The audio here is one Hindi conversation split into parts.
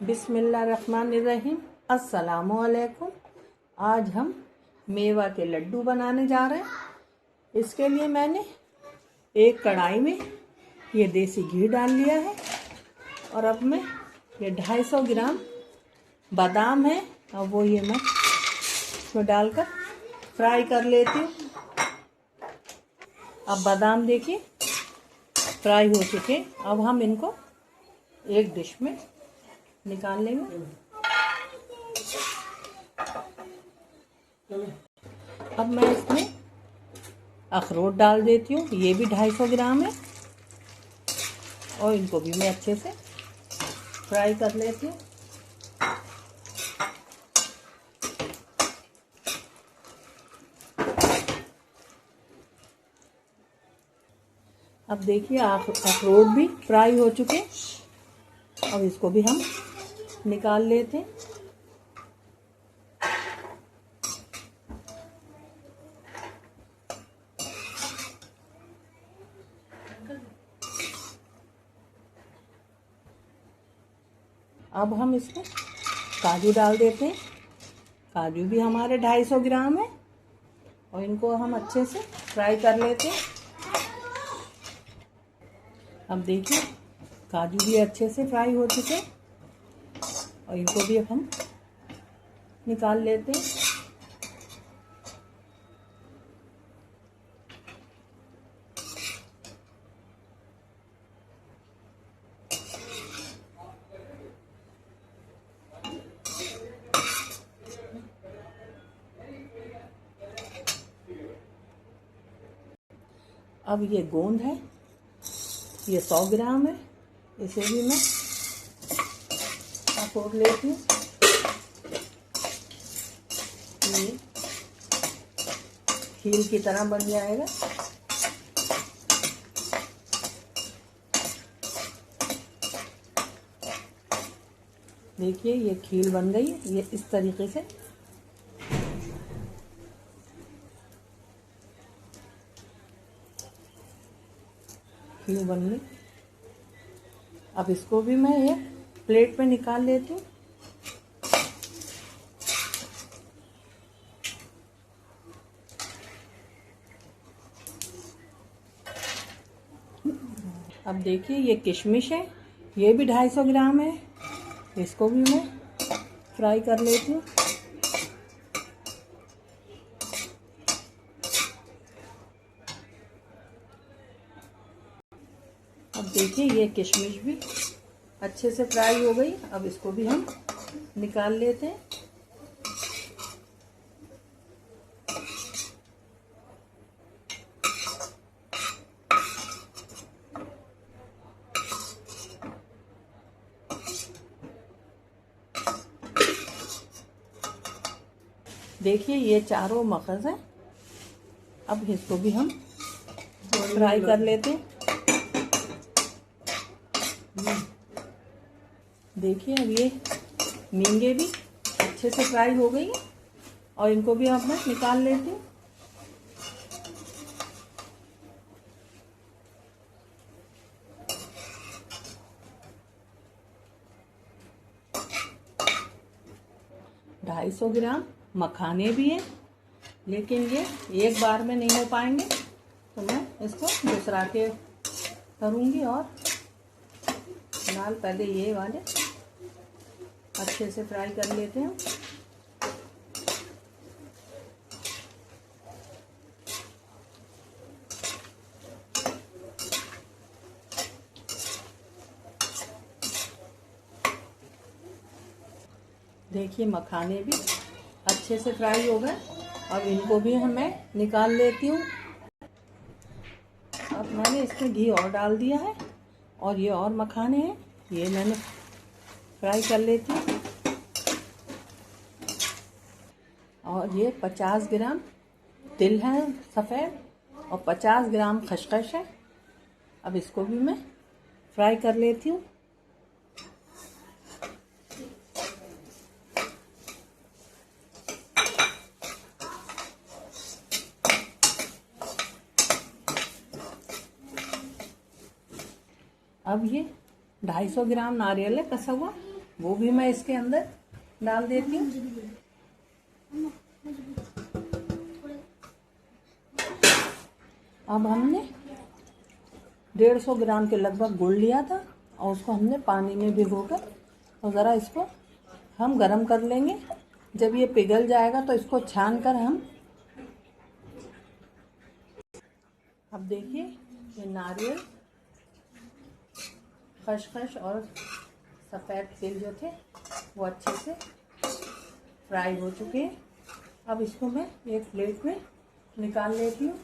बिस्मिल्लाहिर्रहमानिर्रहीम। अस्सलामुअलैकुम। आज हम मेवा के लड्डू बनाने जा रहे हैं। इसके लिए मैंने एक कढ़ाई में ये देसी घी डाल लिया है और अब मैं ये 250 ग्राम बादाम है और वो ये मैं इसमें डालकर फ्राई कर लेती हूँ। अब बादाम देखिए फ्राई हो चुके। अब हम इनको एक डिश में निकाल लेंगे। अब मैं इसमें अखरोट डाल देती हूँ, ये भी 250 ग्राम है और इनको भी मैं अच्छे से फ्राई कर लेती हूँ। अब देखिए अखरोट भी फ्राई हो चुके। अब इसको भी हम निकाल लेते हैं। अब हम इसमें काजू डाल देते हैं। काजू भी हमारे 250 ग्राम है और इनको हम अच्छे से फ्राई कर लेते हैं। अब देखिए काजू भी अच्छे से फ्राई हो चुके और इनको भी अब हम निकाल लेते हैं। अब ये गोंद है, ये 100 ग्राम है, इसे भी मैं तोड़ लेती हूँ। ये खीर की तरह बन जाएगा। देखिए ये खीर बन गई, ये इस तरीके से। खीर बन गई। अब इसको भी मैं एक प्लेट में निकाल लेती हूँ। अब देखिए ये किशमिश है, ये भी 250 ग्राम है, इसको भी मैं फ्राई कर लेती हूँ। अब देखिए ये किशमिश भी अच्छे से फ्राई हो गई। अब इसको भी हम निकाल लेते हैं। देखिए ये चारों मगज हैं। अब इसको भी हम फ्राई कर लेते हैं। देखिए अब ये मींगे भी अच्छे से फ्राई हो गई और इनको भी अब मैं निकाल लेती हूँ। ढाई सौ ग्राम मखाने भी हैं, लेकिन ये एक बार में नहीं हो पाएंगे तो मैं इसको दूसरा के करूँगी। और फिलहाल पहले ये वाले अच्छे से फ्राई कर लेते हैं। देखिए मखाने भी अच्छे से फ्राई हो गए। अब इनको भी मैं निकाल लेती हूँ। अब मैंने इसमें घी और डाल दिया है और ये और मखाने हैं, ये मैंने फ्राई कर लेती हूँ। और ये 50 ग्राम तिल है सफ़ेद और 50 ग्राम खसखस है। अब इसको भी मैं फ्राई कर लेती हूँ। अब ये 250 ग्राम नारियल है कसा हुआ, वो भी मैं इसके अंदर डाल देती हूँ। अब हमने 150 ग्राम के लगभग गुड़ लिया था और उसको हमने पानी में भिगोकर और ज़रा इसको हम गरम कर लेंगे। जब ये पिघल जाएगा तो इसको छान कर हम, अब देखिए ये नारियल, खसखस और सफ़ेद तिल जो थे वो अच्छे से फ्राई हो चुके हैं। अब इसको मैं एक प्लेट में निकाल लेती हूँ।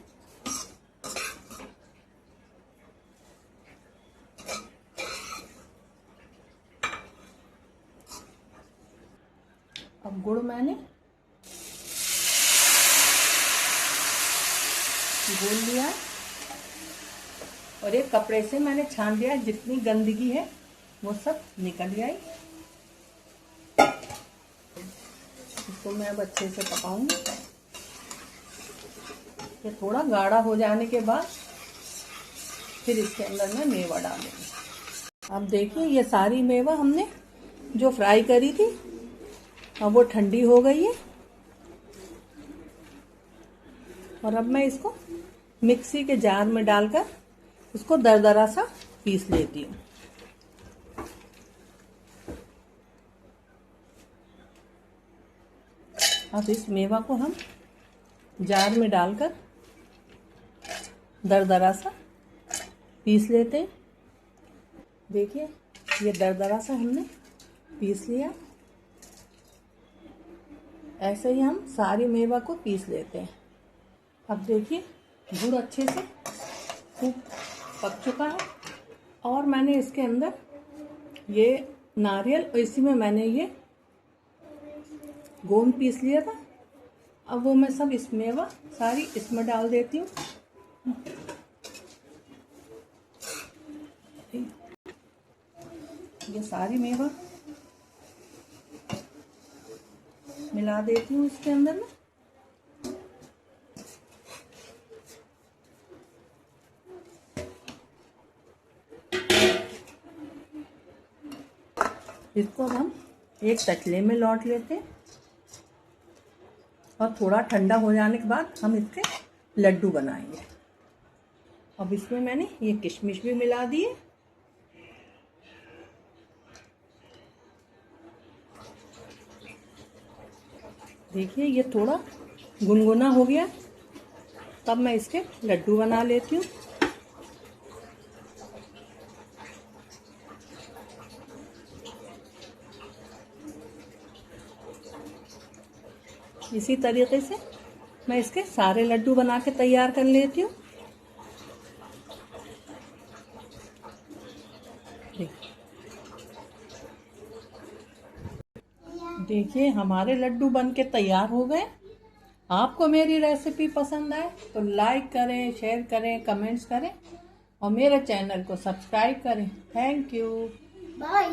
अब गुड़ मैंने घोल लिया और एक कपड़े से मैंने छान लिया, जितनी गंदगी है वो सब निकल आई। इसको मैं अब अच्छे से पकाऊंगी। ये थोड़ा गाढ़ा हो जाने के बाद फिर इसके अंदर मैं मेवा डालूंगी। अब देखिए ये सारी मेवा हमने जो फ्राई करी थी अब वो ठंडी हो गई है और अब मैं इसको मिक्सी के जार में डालकर इसको दरदरा सा पीस लेती हूँ। अब इस मेवा को हम जार में डालकर दरदरा सा पीस लेते हैं। देखिए ये दरदरा सा हमने पीस लिया। ऐसे ही हम सारी मेवा को पीस लेते हैं। अब देखिए गुड़ अच्छे से खूब पक चुका है और मैंने इसके अंदर ये नारियल और इसी में मैंने ये गोंद पीस लिया था। अब वो मैं सब इस मेवा सारी इसमें डाल देती हूँ। ये सारी मेवा मिला देती हूँ इसके अंदर में। इसको हम एक तसले में लौट लेते हैं और थोड़ा ठंडा हो जाने के बाद हम इसके लड्डू बनाएंगे। अब इसमें मैंने ये किशमिश भी मिला दिए। देखिए ये थोड़ा गुनगुना हो गया, तब मैं इसके लड्डू बना लेती हूँ। इसी तरीके से मैं इसके सारे लड्डू बना के तैयार कर लेती हूँ। देखिए हमारे लड्डू बन के तैयार हो गए। आपको मेरी रेसिपी पसंद आए तो लाइक करें, शेयर करें, कमेंट्स करें और मेरे चैनल को सब्सक्राइब करें। Thank you. बाय।